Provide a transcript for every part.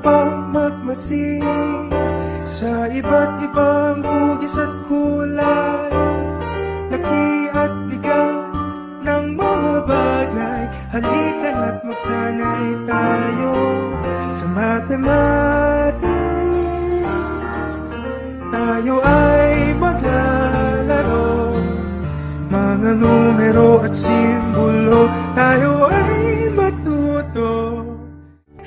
upang magmasid sa iba't ibang hugis at kulay, laki at bigat ng mga bagay. Halika na't magsanay tayo sa mathematics. Tayo ay maglalaro, mga numero at simbolo, tayo ay matuto.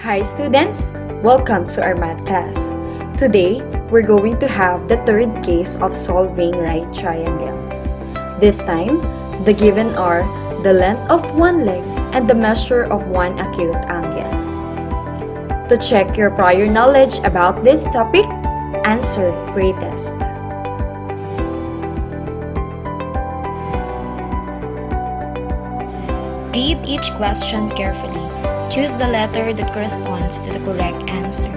Hi students! Welcome to our math class. Today, we're going to have the third case of solving right triangles. This time, the given are the length of one leg and the measure of one acute angle. To check your prior knowledge about this topic, answer pretest. Read each question carefully. Choose the letter that corresponds to the correct answer.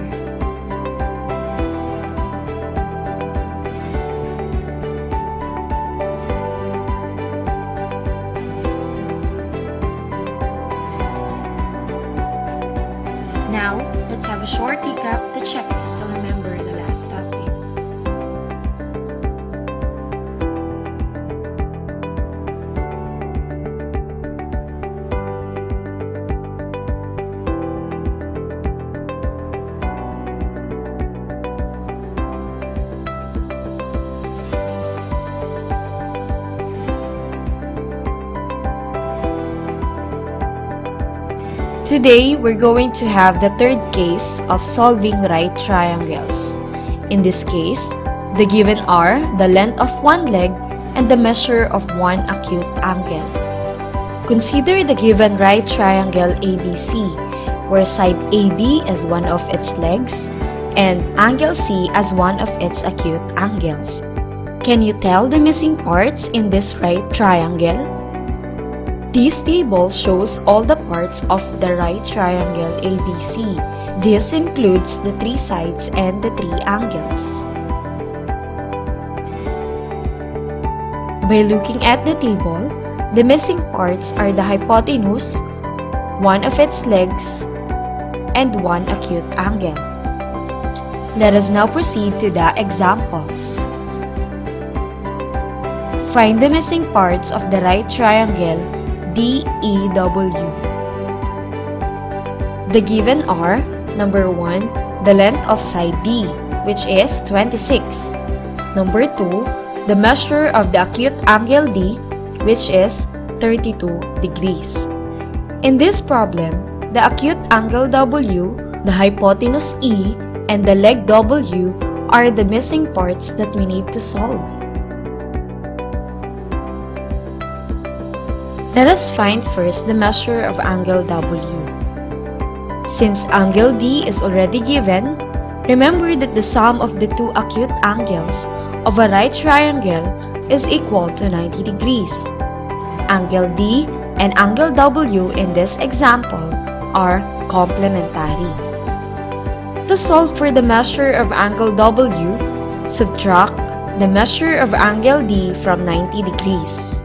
Now, let's have a short recap to check if you still remember the last topic. Today, we're going to have the third case of solving right triangles. In this case, the given are the length of one leg and the measure of one acute angle. Consider the given right triangle ABC, where side AB is one of its legs and angle C as one of its acute angles. Can you tell the missing parts in this right triangle? This table shows all the parts of the right triangle ABC. This includes the three sides and the three angles. By looking at the table, the missing parts are the hypotenuse, one of its legs, and one acute angle. Let us now proceed to the examples. Find the missing parts of the right triangle DEW. The given are, number 1, the length of side D, which is 26. Number 2, the measure of the acute angle D, which is 32 degrees. In this problem, the acute angle W, the hypotenuse E, and the leg W are the missing parts that we need to solve. Let us find first the measure of angle W. Since angle D is already given, remember that the sum of the two acute angles of a right triangle is equal to 90 degrees. Angle D and angle W in this example are complementary. To solve for the measure of angle W, subtract the measure of angle D from 90 degrees.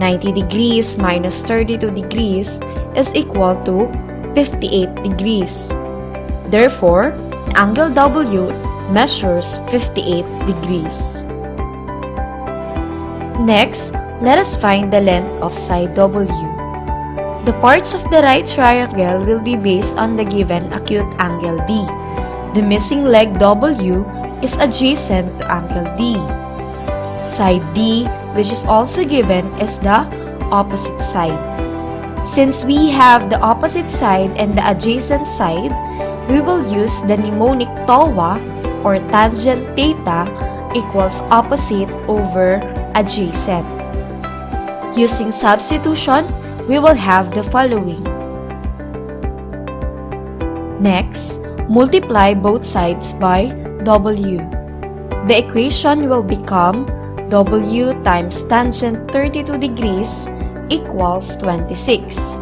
90 degrees minus 32 degrees is equal to 58 degrees. Therefore, angle W measures 58 degrees. Next, let us find the length of side W. The parts of the right triangle will be based on the given acute angle D. The missing leg W is adjacent to angle D. Side D, which is also given, is the opposite side. Since we have the opposite side and the adjacent side, we will use the mnemonic TOA or tangent theta equals opposite over adjacent. Using substitution, we will have the following. Next, multiply both sides by W. The equation will become W times tangent 32 degrees equals 26.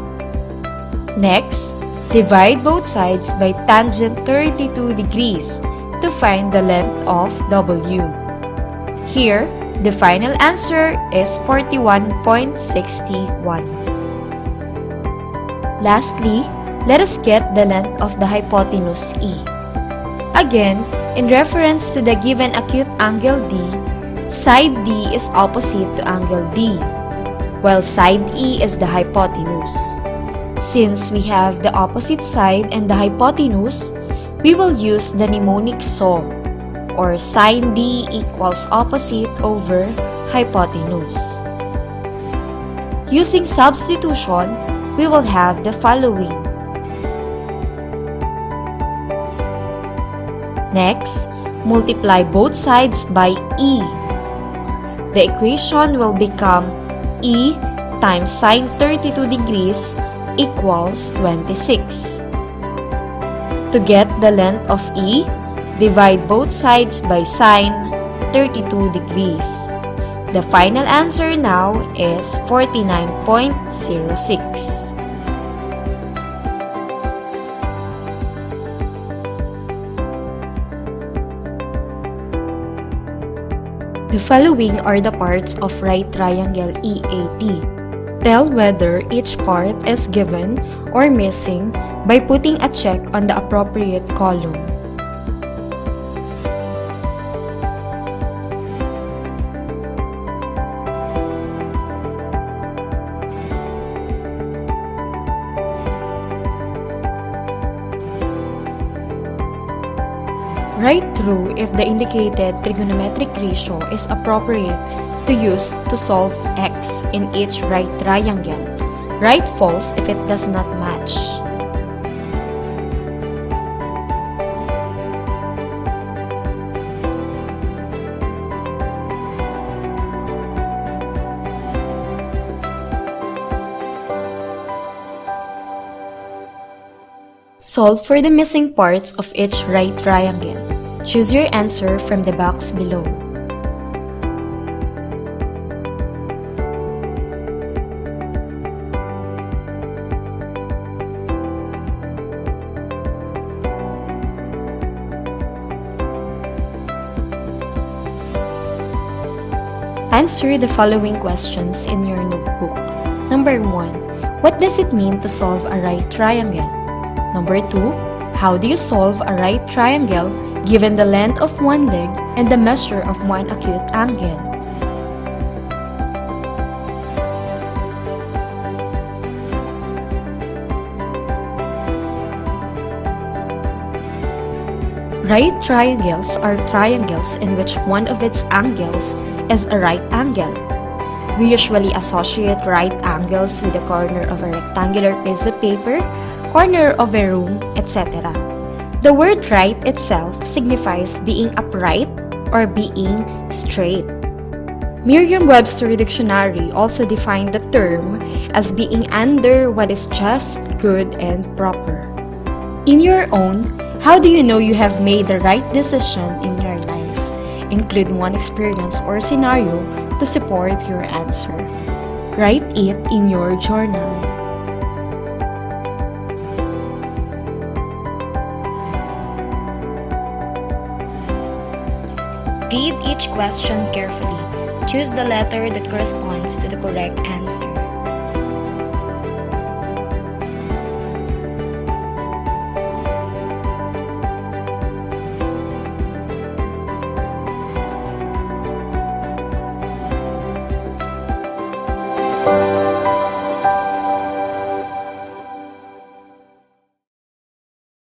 Next, divide both sides by tangent 32 degrees to find the length of W. Here, the final answer is 41.61. Lastly, let us get the length of the hypotenuse E. Again, in reference to the given acute angle D, side D is opposite to angle D, while side E is the hypotenuse. Since we have the opposite side and the hypotenuse, we will use the mnemonic SAW, or sine D equals opposite over hypotenuse. Using substitution, we will have the following. Next, multiply both sides by E. The equation will become E times sine 32 degrees equals 26. To get the length of E, divide both sides by sine 32 degrees. The final answer now is 49.06. The following are the parts of right triangle EAT. Tell whether each part is given or missing by putting a check on the appropriate column. Write true if the indicated trigonometric ratio is appropriate to use to solve x in each right triangle. Write false if it does not match. Solve for the missing parts of each right triangle. Choose your answer from the box below. Answer the following questions in your notebook. Number 1. What does it mean to solve a right triangle? Number 2. How do you solve a right triangle given the length of one leg and the measure of one acute angle? Right triangles are triangles in which one of its angles is a right angle. We usually associate right angles with the corner of a rectangular piece of paper, corner of a room, etc. The word right itself signifies being upright or being straight. Merriam-Webster Dictionary also defined the term as being under what is just, good, and proper. In your own, how do you know you have made the right decision in your life? Include one experience or scenario to support your answer. Write it in your journal. Read each question carefully. Choose the letter that corresponds to the correct answer.